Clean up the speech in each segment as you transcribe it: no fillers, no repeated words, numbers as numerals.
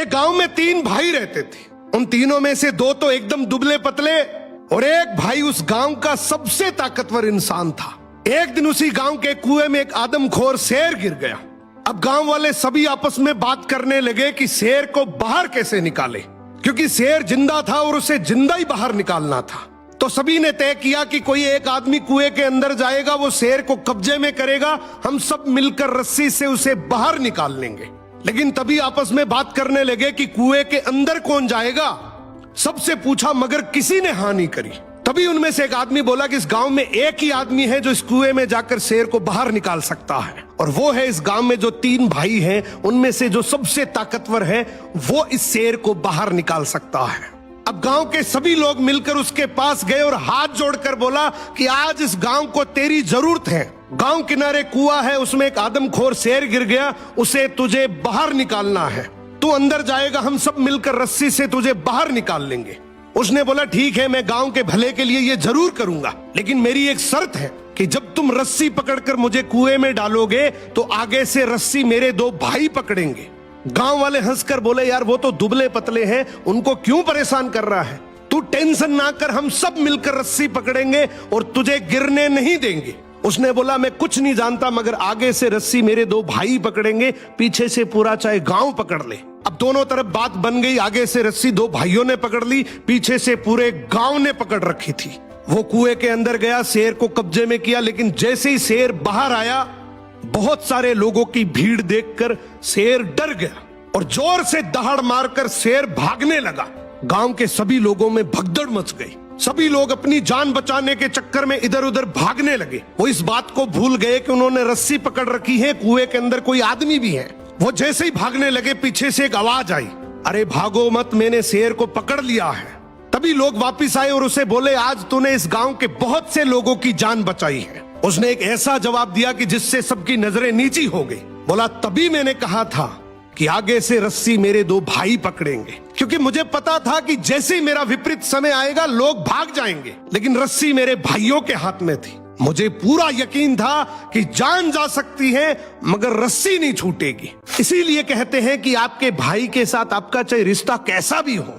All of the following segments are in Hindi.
एक गांव में 3 भाई रहते थे। उन तीनों में से 2 तो एकदम दुबले पतले और एक भाई उस गांव का सबसे ताकतवर इंसान था। एक दिन उसी गांव के कुएं में एक आदमखोर शेर गिर गया। अब गांव वाले सभी आपस में बात करने लगे कि शेर को बाहर कैसे निकाले, क्योंकि शेर जिंदा था और उसे जिंदा ही बाहर निकालना था। तो सभी ने तय किया कि कोई एक आदमी कुएं के अंदर जाएगा, वो शेर को कब्जे में करेगा, हम सब मिलकर रस्सी से उसे बाहर निकाल लेंगे। लेकिन तभी आपस में बात करने लगे कि कुएं के अंदर कौन जाएगा। सबसे पूछा मगर किसी ने हाँ नहीं करी। तभी उनमें से एक आदमी बोला कि इस गांव में एक ही आदमी है जो इस कुएं में जाकर शेर को बाहर निकाल सकता है, और वो है इस गांव में जो 3 भाई हैं उनमें से जो सबसे ताकतवर है, वो इस शेर को बाहर निकाल सकता है। अब गांव के सभी लोग मिलकर उसके पास गए और हाथ जोड़कर बोला कि आज इस गांव को तेरी जरूरत है। गांव किनारे कुआं है, उसमें एक आदमखोर शेर गिर गया, उसे तुझे बाहर निकालना है। तू अंदर जाएगा, हम सब मिलकर रस्सी से तुझे बाहर निकाल लेंगे। उसने बोला ठीक है, मैं गांव के भले के लिए ये जरूर करूंगा, लेकिन मेरी एक शर्त है कि जब तुम रस्सी पकड़कर मुझे कुएं में डालोगे तो आगे से रस्सी मेरे 2 भाई पकड़ेंगे। गांव वाले हंसकर बोले यार वो तो दुबले पतले हैं, उनको क्यों परेशान कर रहा है, तू टेंशन ना कर, हम सब मिलकर रस्सी पकड़ेंगे और तुझे गिरने नहीं देंगे। उसने बोला मैं कुछ नहीं जानता, मगर आगे से रस्सी मेरे 2 भाई पकड़ेंगे, पीछे से पूरा चाहे गांव पकड़ ले। अब दोनों तरफ बात बन गई, आगे से रस्सी 2 भाइयों ने पकड़ ली, पीछे से पूरे गांव ने पकड़ रखी थी। वो कुएं के अंदर गया, शेर को कब्जे में किया, लेकिन जैसे ही शेर बाहर आया, बहुत सारे लोगों की भीड़ देखकर शेर डर गया और जोर से दहाड़ मारकर शेर भागने लगा। गांव के सभी लोगों में भगदड़ मच गई। सभी लोग अपनी जान बचाने के चक्कर में इधर उधर भागने लगे। वो इस बात को भूल गए कि उन्होंने रस्सी पकड़ रखी है, कुएं के अंदर कोई आदमी भी है। वो जैसे ही भागने लगे, पीछे से एक आवाज आई, अरे भागो मत, मैंने शेर को पकड़ लिया है। तभी लोग वापिस आए और उसे बोले आज तूने इस गांव के बहुत से लोगों की जान बचाई है। उसने एक ऐसा जवाब दिया कि जिससे सबकी नजरें नीची हो गई। बोला तभी मैंने कहा था कि आगे से रस्सी मेरे 2 भाई पकड़ेंगे, क्योंकि मुझे पता था कि जैसे ही मेरा विपरीत समय आएगा लोग भाग जाएंगे, लेकिन रस्सी मेरे भाइयों के हाथ में थी। मुझे पूरा यकीन था कि जान जा सकती है मगर रस्सी नहीं छूटेगी। इसीलिए कहते हैं कि आपके भाई के साथ आपका चाहे रिश्ता कैसा भी हो,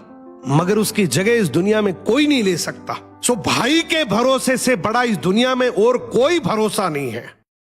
मगर उसकी जगह इस दुनिया में कोई नहीं ले सकता। सो भाई के भरोसे से बड़ा इस दुनिया में और कोई भरोसा नहीं है।